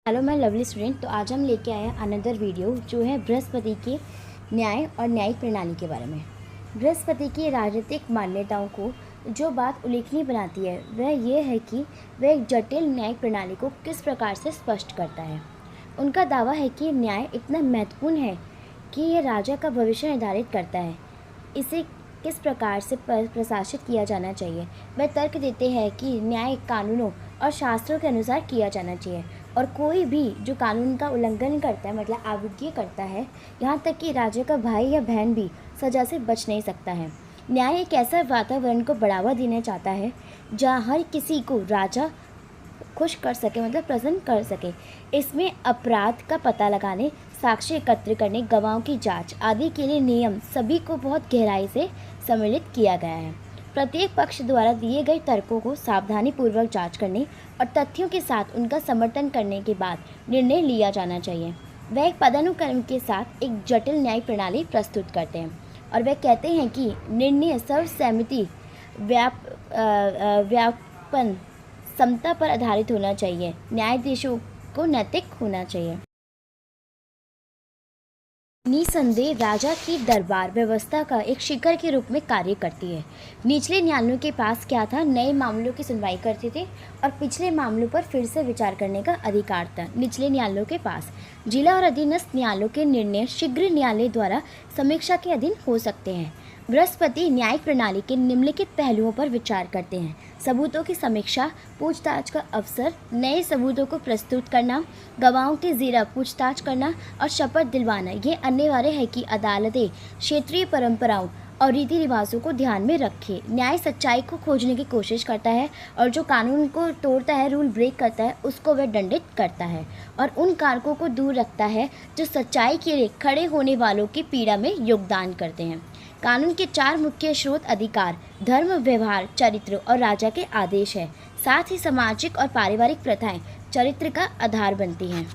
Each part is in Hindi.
हेलो मैं लवली स्टूडेंट। तो आज हम लेके आए हैं अनदर वीडियो जो है बृहस्पति के न्याय और न्यायिक प्रणाली के बारे में। बृहस्पति की राजनीतिक मान्यताओं को जो बात उल्लेखनीय बनाती है वह यह है कि वह एक जटिल न्यायिक प्रणाली को किस प्रकार से स्पष्ट करता है। उनका दावा है कि न्याय इतना महत्वपूर्ण है कि यह राजा का भविष्य निर्धारित करता है, इसे किस प्रकार से प्रशासित किया जाना चाहिए। वह तर्क देते हैं कि न्याय कानूनों और शास्त्रों के अनुसार किया जाना चाहिए और कोई भी जो कानून का उल्लंघन करता है मतलब अवज्ञा करता है, यहाँ तक कि राजा का भाई या बहन भी सज़ा से बच नहीं सकता है। न्याय एक ऐसा वातावरण को बढ़ावा देना चाहता है जहाँ हर किसी को राजा खुश कर सके मतलब प्रसन्न कर सके। इसमें अपराध का पता लगाने, साक्ष्य एकत्र करने, गवाहों की जांच आदि के लिए नियम सभी को बहुत गहराई से सम्मिलित किया गया है। प्रत्येक पक्ष द्वारा दिए गए तर्कों को सावधानीपूर्वक जांच करने और तथ्यों के साथ उनका समर्थन करने के बाद निर्णय लिया जाना चाहिए। वह एक पदानुक्रम के साथ एक जटिल न्यायिक प्रणाली प्रस्तुत करते हैं और वह कहते हैं कि निर्णय सर्वसम्मति व्यापन समता पर आधारित होना चाहिए। न्यायाधीशों को नैतिक होना चाहिए। निसंदेह राजा की दरबार व्यवस्था का एक शिखर के रूप में कार्य करती है। निचले न्यायालयों के पास क्या था, नए मामलों की सुनवाई करते थे और पिछले मामलों पर फिर से विचार करने का अधिकार था। निचले न्यायालयों के पास जिला और अधीनस्थ न्यायालयों के निर्णय शीघ्र न्यायालय द्वारा समीक्षा के अधीन हो सकते हैं। बृहस्पति न्यायिक प्रणाली के निम्नलिखित पहलुओं पर विचार करते हैं: सबूतों की समीक्षा, पूछताछ का अवसर, नए सबूतों को प्रस्तुत करना, गवाहों की ज़ेरा पूछताछ करना और शपथ दिलवाना। ये अनिवार्य है कि अदालतें क्षेत्रीय परंपराओं और रीति रिवाजों को ध्यान में रखें। न्याय सच्चाई को खोजने की कोशिश करता है और जो कानून को तोड़ता है, रूल ब्रेक करता है, उसको वह दंडित करता है और उन कारकों को दूर रखता है जो सच्चाई के लिए खड़े होने वालों की पीड़ा में योगदान करते हैं। कानून के चार मुख्य स्रोत अधिकार, धर्म, व्यवहार, चरित्र और राजा के आदेश हैं। साथ ही सामाजिक और पारिवारिक प्रथाएं चरित्र का आधार बनती हैं।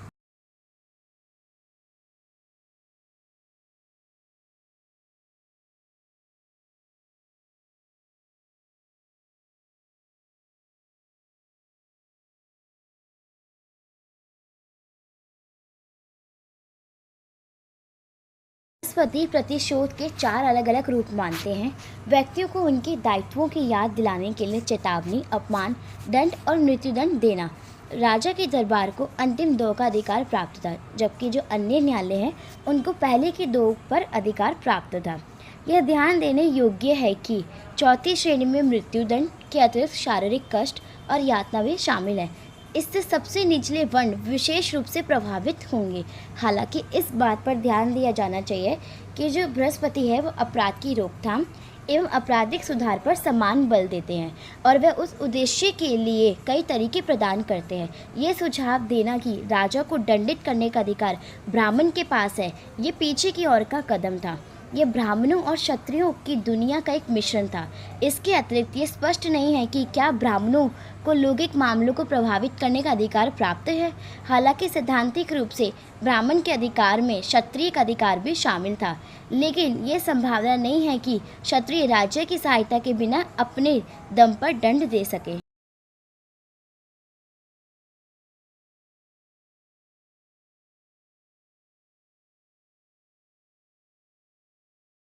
बृहस्पति प्रतिशोध के चार अलग अलग रूप मानते हैं। व्यक्तियों को उनके दायित्वों की याद दिलाने के लिए चेतावनी, अपमान, दंड और मृत्युदंड देना। राजा के दरबार को अंतिम दो का अधिकार प्राप्त था, जबकि जो अन्य न्यायालय हैं उनको पहले के दो पर अधिकार प्राप्त था। यह ध्यान देने योग्य है कि चौथी श्रेणी में मृत्युदंड के अतिरिक्त शारीरिक कष्ट और यातना भी शामिल है। इससे सबसे निचले वर्ण विशेष रूप से प्रभावित होंगे। हालांकि इस बात पर ध्यान दिया जाना चाहिए कि जो बृहस्पति है वो अपराध की रोकथाम एवं आपराधिक सुधार पर समान बल देते हैं और वह उस उद्देश्य के लिए कई तरीके प्रदान करते हैं। ये सुझाव देना कि राजा को दंडित करने का अधिकार ब्राह्मण के पास है, ये पीछे की ओर का कदम था। ये ब्राह्मणों और क्षत्रियों की दुनिया का एक मिश्रण था। इसके अतिरिक्त ये स्पष्ट नहीं है कि क्या ब्राह्मणों को लौकिक मामलों को प्रभावित करने का अधिकार प्राप्त है। हालांकि सैद्धांतिक रूप से ब्राह्मण के अधिकार में क्षत्रिय का अधिकार भी शामिल था, लेकिन ये संभावना नहीं है कि क्षत्रिय राज्य की सहायता के बिना अपने दम पर दंड दे सके।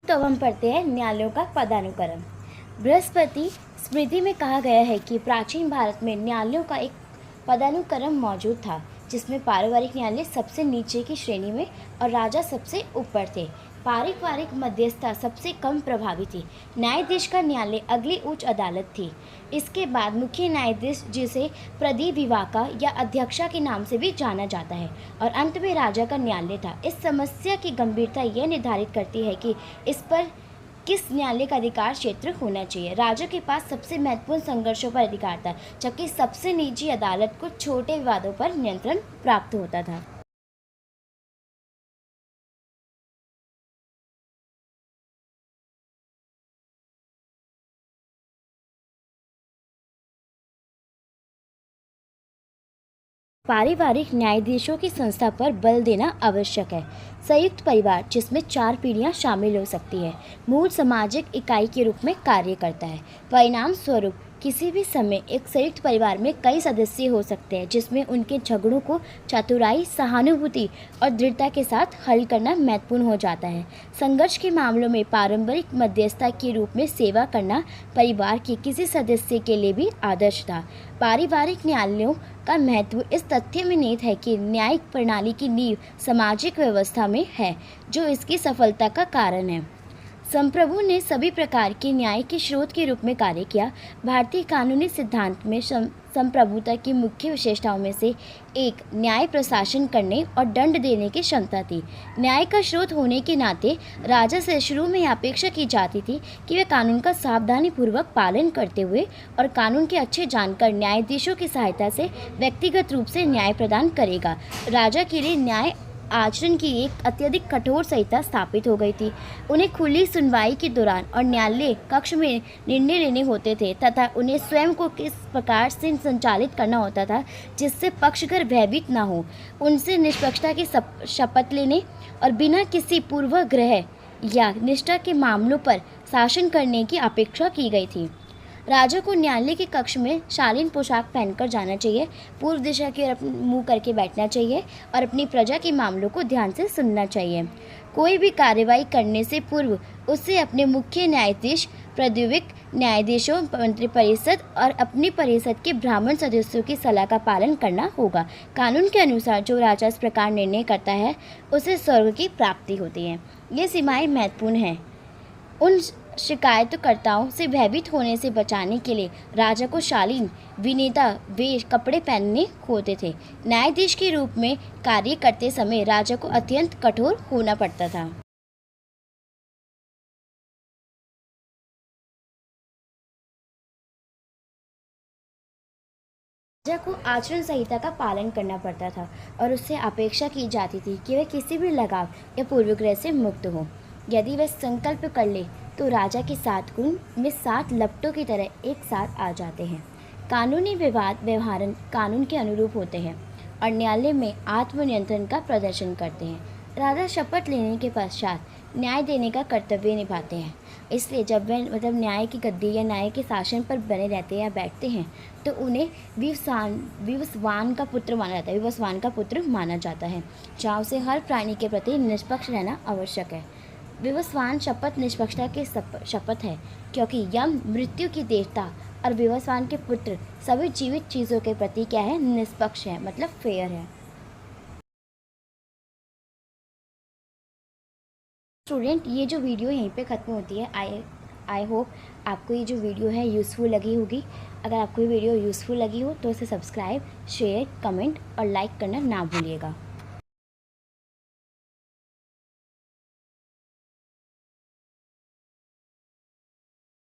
तो अब हम पढ़ते हैं न्यायालयों का पदानुक्रम। बृहस्पति स्मृति में कहा गया है कि प्राचीन भारत में न्यायालयों का एक पदानुक्रम मौजूद था, जिसमें पारिवारिक न्यायालय सबसे नीचे की श्रेणी में और राजा सबसे ऊपर थे। पारिवारिक मध्यस्थता सबसे कम प्रभावी थी। न्यायाधीश का न्यायालय अगली उच्च अदालत थी। इसके बाद मुख्य न्यायाधीश, जिसे प्रदिविवाका या अध्यक्षा के नाम से भी जाना जाता है, और अंत में राजा का न्यायालय था। इस समस्या की गंभीरता यह निर्धारित करती है कि इस पर किस न्यायालय का अधिकार क्षेत्र होना चाहिए। राजा के पास सबसे महत्वपूर्ण संघर्षों पर अधिकार था, जबकि सबसे निजी अदालत को छोटे विवादों पर नियंत्रण प्राप्त होता था। पारिवारिक न्यायाधीशों की संस्था पर बल देना आवश्यक है। संयुक्त परिवार, जिसमें 4 पीढ़ियां शामिल हो सकती है, मूल सामाजिक इकाई के रूप में कार्य करता है। परिणाम स्वरूप किसी भी समय एक संयुक्त परिवार में कई सदस्य हो सकते हैं, जिसमें उनके झगड़ों को चतुराई, सहानुभूति और दृढ़ता के साथ हल करना महत्वपूर्ण हो जाता है। संघर्ष के मामलों में पारंपरिक मध्यस्थता के रूप में सेवा करना परिवार के किसी सदस्य के लिए भी आदर्श था। पारिवारिक न्यायालयों का महत्व इस तथ्य में निहित है कि न्यायिक प्रणाली की नींव सामाजिक व्यवस्था में है, जो इसकी सफलता का कारण है। संप्रभु ने सभी प्रकार के न्याय के स्रोत के रूप में कार्य किया। भारतीय कानूनी सिद्धांत में संप्रभुता की मुख्य विशेषताओं में से एक न्याय प्रशासन करने और दंड देने की क्षमता थी। न्याय का स्रोत होने के नाते राजा से शुरू में यह अपेक्षा की जाती थी कि वे कानून का सावधानीपूर्वक पालन करते हुए और कानून के अच्छे जानकर न्यायाधीशों की सहायता से व्यक्तिगत रूप से न्याय प्रदान करेगा। राजा के लिए न्याय आचरण की एक अत्यधिक कठोर संहिता स्थापित हो गई थी। उन्हें खुली सुनवाई के दौरान और न्यायालय कक्ष में निर्णय लेने होते थे तथा उन्हें स्वयं को किस प्रकार से संचालित करना होता था जिससे पक्षकार भयभीत न हो। उनसे निष्पक्षता की शपथ लेने और बिना किसी पूर्वाग्रह या निष्ठा के मामलों पर शासन करने की अपेक्षा की गई थी। राजा को न्यायालय के कक्ष में शालीन पोशाक पहनकर जाना चाहिए, पूर्व दिशा की ओर मुँह करके बैठना चाहिए और अपनी प्रजा के मामलों को ध्यान से सुनना चाहिए। कोई भी कार्रवाई करने से पूर्व उसे अपने मुख्य न्यायाधीश, प्राविधिक न्यायाधीशों, मंत्रिपरिषद और अपनी परिषद के ब्राह्मण सदस्यों की सलाह का पालन करना होगा। कानून के अनुसार जो राजा इस प्रकार निर्णय करता है उसे स्वर्ग की प्राप्ति होती है। ये सीमाएं महत्वपूर्ण हैं। उन शिकायतकर्ताओं से भयभीत होने से बचाने के लिए राजा को शालीन विनेता वेश कपड़े पहनने होते थे। न्यायाधीश के रूप में कार्य करते समय राजा को अत्यंत कठोर होना पड़ता था। राजा को आचरण संहिता का पालन करना पड़ता था और उससे अपेक्षा की जाती थी कि वह किसी भी लगाव या पूर्वग्रह से मुक्त हो। यदि वह संकल्प कर ले तो राजा के 7 गुण में 7 लपटों की तरह एक साथ आ जाते हैं। कानूनी विवाद व्यवहारन कानून के अनुरूप होते हैं और न्यायालय में आत्मनियंत्रण का प्रदर्शन करते हैं। राजा शपथ लेने के पश्चात न्याय देने का कर्तव्य निभाते हैं। इसलिए जब वह न्याय की गद्दी या न्याय के शासन पर बने रहते हैं या बैठते हैं तो उन्हें विवस्वान का पुत्र माना जाता है। विवस्वान का पुत्र माना जाता है, जहाँ उसे हर प्राणी के प्रति निष्पक्ष रहना आवश्यक है। विवस्वान शपथ निष्पक्षता की शपथ है, क्योंकि यम मृत्यु की देवता और विवस्वान के पुत्र सभी जीवित चीज़ों के प्रति क्या है, निष्पक्ष है, मतलब फेयर है। स्टूडेंट, ये जो वीडियो यहीं पे ख़त्म होती है। आई होप आपको ये जो वीडियो है यूज़फुल लगी होगी। अगर आपको ये वीडियो यूज़फुल लगी हो तो इसे सब्सक्राइब, शेयर, कमेंट और लाइक करना ना भूलिएगा।